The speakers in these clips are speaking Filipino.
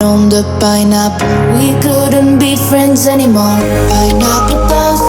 On the pineapple, we couldn't be friends anymore. Pineapple buzz.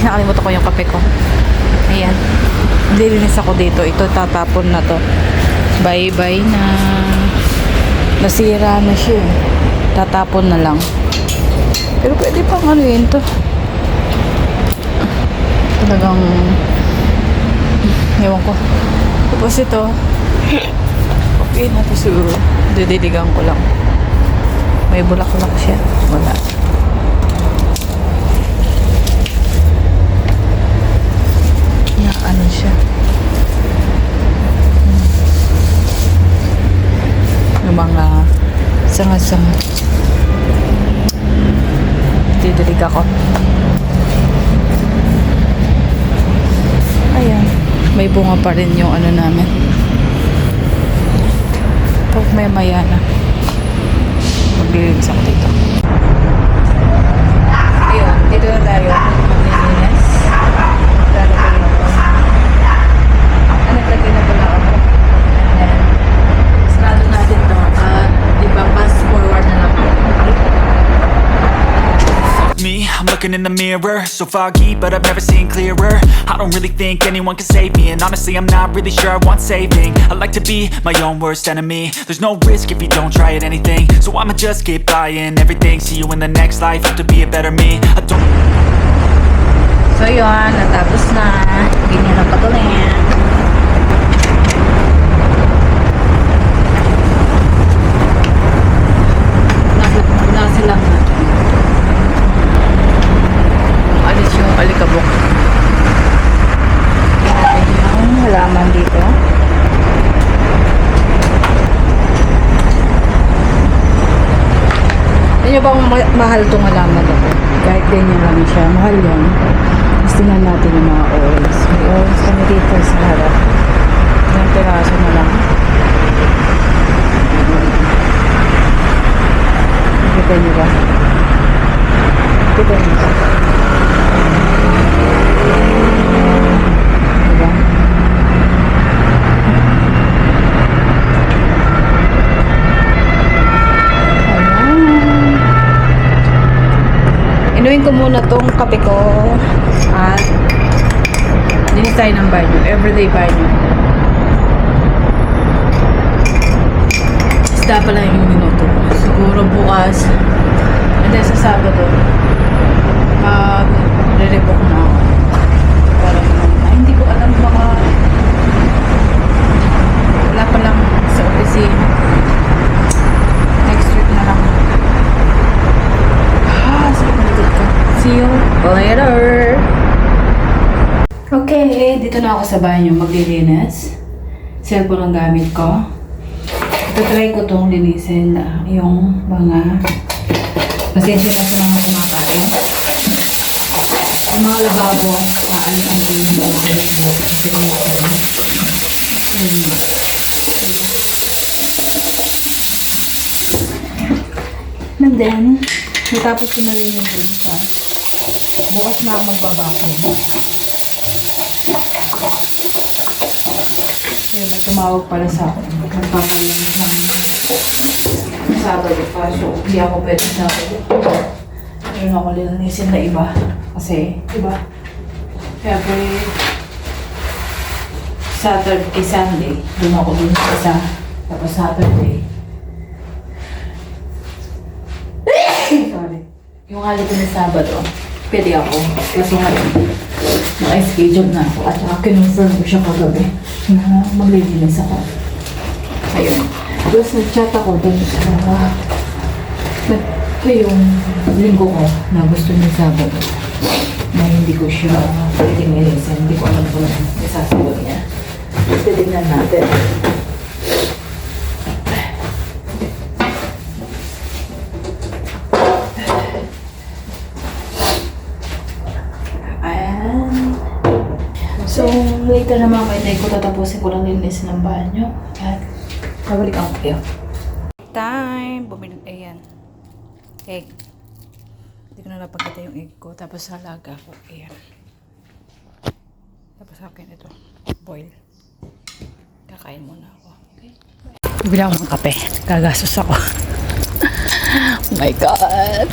Nakalimutan ko yung kape ko. Ayan. Nililinis ako dito. Ito tatapon na to. Bye-bye na. Nasira na siya. Tatapon na lang. Pero pwede pang ano yun to. Talagang ewan ko. Tapos ito. Okay na to siguro. Didiligan ko lang. May bulak-bulak siya. Wala. Ano siya yung mga sanga-sanga didilig ako. Ayan, may bunga pa rin yung ano namin pag may maya na maglilinis ako dito. Ayun, dito na tayo maglilinis. Naglagay na pala ako. And sarado natin ito. Diba, pass forward na lang. Me, I'm looking in the mirror, so foggy, but I've never seen clearer. I don't really think anyone can save me, and honestly, I'm not really sure I want saving. I like to be my own worst enemy. There's no risk if you don't try at anything, so I'ma just keep buying everything. See you in the next life, have to be a better me. I don't. So yun, natapos na. Ganyan ang patuloyan. Nasa lang natin. Alis yung alikabok. Yung halaman dito. Alam nyo bang mahal itong halaman ito? Kahit ganyan lang siya, mahal yun. Tingnan natin yung mga oils. May oils kami dito sa harap. Ilang piraso na lang. Kita nyo ba? Kita nyo ba? Diba? Ayan. Inuin ko muna tong kape ko. At linis tayo ng banyo. Everyday banyo. Isda pala yung minuto. Siguro bukas. And then sa Sabado mag-re-rebook na ako. Parang hindi ko alam mga wala pa lang sa opisina. Next week na lang. Sige paligot ka. See you later! Okay, dito na ako sa banyo maglilinis. Cellphone ang gamit ko. Itatry ko itong linisin yung mga pasensya na sa mga kumakain. Yung mga lababo, aalisin yung mga kasi and then, natapos ko na rin yung bulsa. Bukas na ako magbabakay. Kaya may tumawag pala sa akin. Magpapalinis ng Sabado pa. So, hindi ako pwede Sabado. Mayroon ako lilinisin na iba. Kasi, diba? Every Saturday, Sunday, doon ako dun sa isa. Tapos Saturday. Sorry. Yung hali ko na Sabado, pwede ako. Kasi naka-schedule na ako. At saka kinonfirm ko siya kagabi na maglilinis ako. Ayun. Tapos nag-chat ako dun sa yung linggo ko na gusto niya Sabado. Na hindi ko siya pwedeng nilisin. Hindi ko alam kung isasagot niya. Titignan natin. Later naman kayo ko tatapusin ko lang linis ng banyo. At babalik ako kayo. Time! Bumili, ayan. Egg. Hindi ko na napagkita yung egg ko. Tapos halaga ko. Ayan. Tapos akin ito. Boil. Kakain muna ako. Okay? Bibili ako ng kape. Gagastos ako. Oh my God!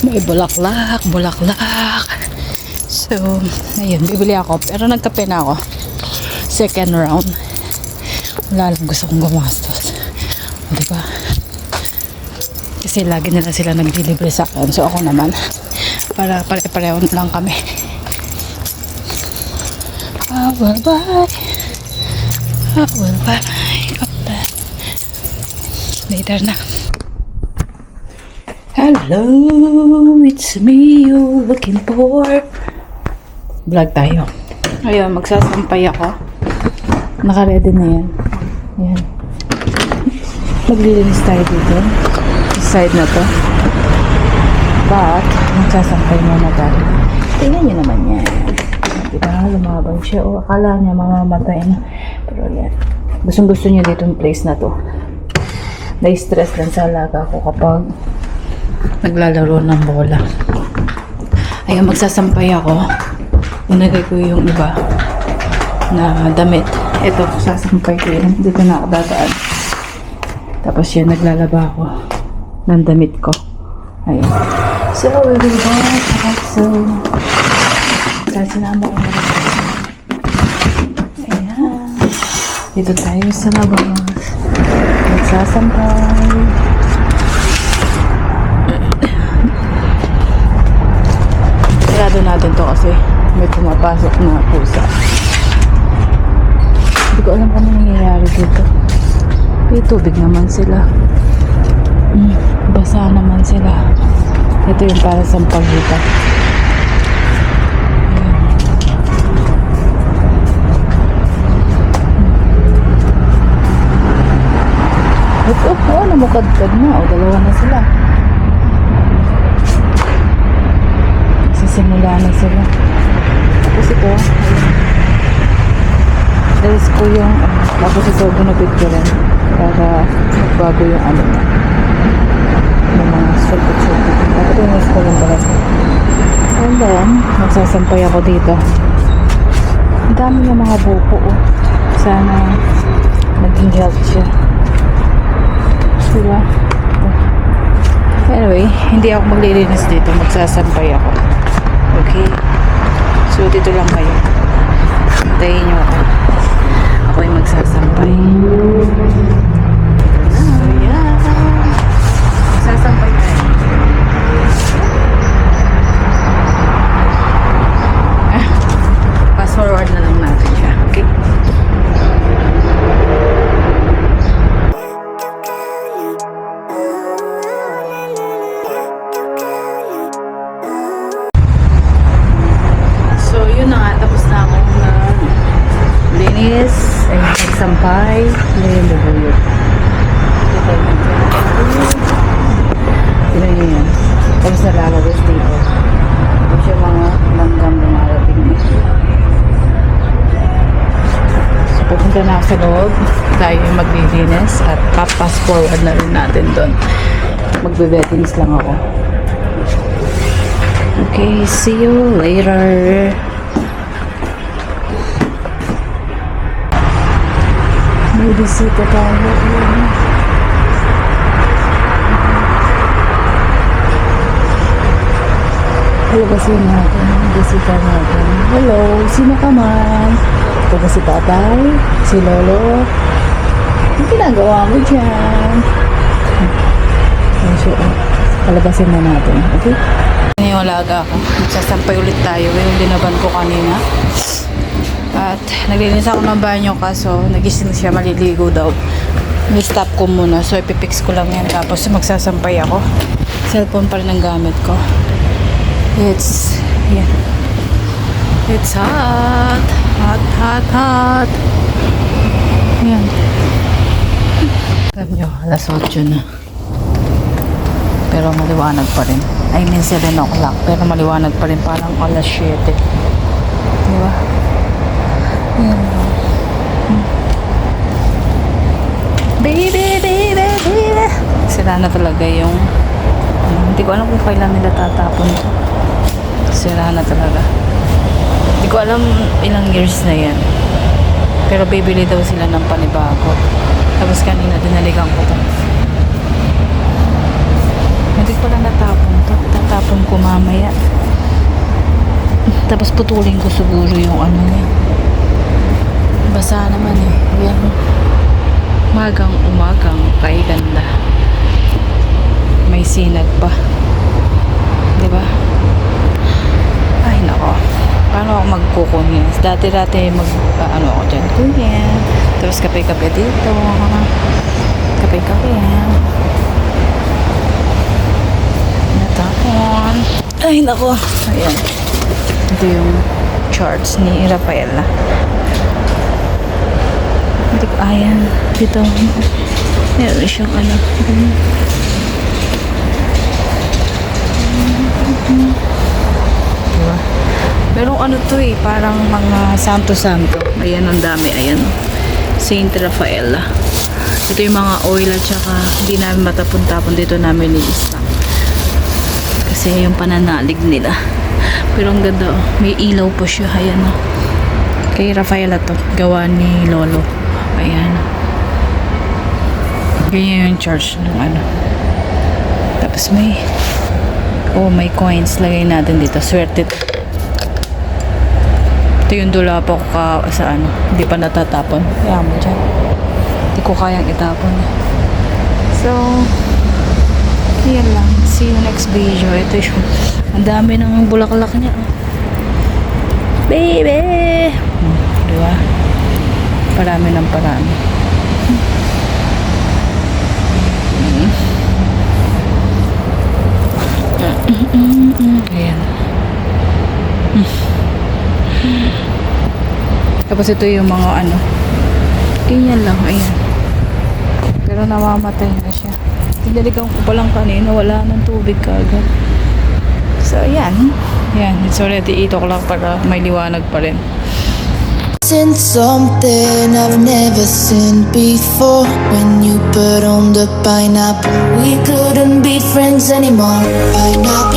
May bulaklak. Bulaklak. So, ayun, bibili ako. Pero nagkape na ako. Second round. Wala lang gusto kong gumastos. O, diba? Kasi lagi nila sila nag-deliver sa akin. So, ako naman. Para pare-pareho lang kami. I will buy. I will buy. Later na. Hello, it's me you're looking for. Vlog tayo. Ayun, magsasampay ako. Naka-ready na yan. Ayan. Maglilinis tayo dito. Sa side na to. But, magsasampay muna tayo. Tingnan nyo naman yan. Diba? Lumabang siya. O, akala niya mamamatay na. Pero yan. Gustong gusto niya dito yung place na to. Na-stress lang sa alaga ko kapag naglalaro ng bola. Ayun, magsasampay ako. Inagay ko yung iba na damit. Ito, sasampay ko yun. Dito na ako dadaan. Tapos yun, naglalaba ako ng damit ko. Ayun. So, we will go. So, kasi sinama ko na. Ayan. Dito tayo sa labas. Magsasampay. Sarado natin to kasi may pumapasok na pusa. Hindi ko alam kung ano nangyayari dito. May tubig naman sila. Basa naman sila. Ito yung para sa paghita. Oh, namukadkad na. O, dalawa na sila. Simula na sila. Tapos ito, ayun. Ko yung, tapos ito, gunapit ko rin para magbago yung ano na. Yung mga sulpot-sulpot. Tapos yung ko lang talaga. And then, magsasampay ako dito. Ang dami ng mga buko. Oh. Sana maging health siya. Diba? Anyway, hindi ako maglilinis dito. Magsasampay ako. Okay. So, dito lang kayo. Hintayin nyo ako. Ako ay magsasampay. So, yeah. Magsasampay tayo. Fast forward na lang natin siya. Okay. Ay, nagsampay. Ngayon nabuyot. Tignan nyo yan. Tapos nalalabas dito. Tapos yung mga langgam lumarating dito. So, pupunta na ako sa loob. Tayo yung maglilinis. At pass forward na rin natin doon. Magbe-bettings lang ako. Okay, see you later. May bisita tayo. Palabasin natin. Bisita natin. Hello, sino ka man? Ito ba si tatay? Si lolo? Ang ginagawa mo dyan? Palabasin na natin. Okay? Ano yung alaga ko? Magsasampay ulit tayo. Yung linaban ko kanina. At naglilinis ako ng banyo kaso nagising siya, maliligo daw. Ni-stop ko muna. So ipipix ko lang yan. Tapos magsasampay ako. Cellphone pa rin ang gamit ko. It's hot. Hot. Ayan. Alam nyo, alas 8 na. Pero maliwanag pa rin. I mean 7 o'clock. Pero maliwanag pa rin. Parang alas 7. Diba? Yan. Baby, baby, baby. Sira na talaga yung hindi ko alam kung kailan nila tatapon to. Sira na talaga. Hindi ko alam ilang years na yan. Pero bibili daw sila ng panibago. Tapos kanina dinaligan ko to. Hindi ko lang natapon to. Tatapon ko mamaya. Tapos putulin ko siguro yung ano niya. Basa naman eh. Yan. Umagang kay ganda. May sinag pa. Diba? Ay nako. Paano ako magkukunyas? Dati ano ako dyan. Kunyas. Tapos kape-kape dito. Kape-kape. Natapon. Ay nako. Ayan. Ito yung charts ni Rafaela. Hindi ko, ayan. Dito. Meron siyang ano. Diba? Merong ano to eh. Parang mga santo-santo. Ayan, ang dami. Ayan. Saint Rafaela. Ito yung mga oil at saka hindi namin matapon-tapon dito namin ni-stock. Kasi yung pananalig nila. Pero ang ganda oh. May ilaw po siya. Ayan oh. Kay Rafaela to. Gawa ni Lolo. Ayan. Ganyan yung charge ng ano. Tapos may may coins. Lagay natin dito. Swerte to. Ito yung dula po sa ano. Hindi pa natatapon. Kaya mo dyan. Hindi ko kayang itapon. So, yan lang. See you next video. Ito yung ang dami ng bulaklak niya. Baby! Diba? Parami ng parami. Ayan. Tapos ito yung mga ano. Ganyan lang. Ayan. Pero namamatay na siya. Tinaligan ko pa lang kanina. Wala ng tubig kagad. So, ayan. Ayan. It's already 8 o'clock para may liwanag pa rin. Seen something I've never seen before. When you put on the pineapple, we couldn't be friends anymore. Pineapple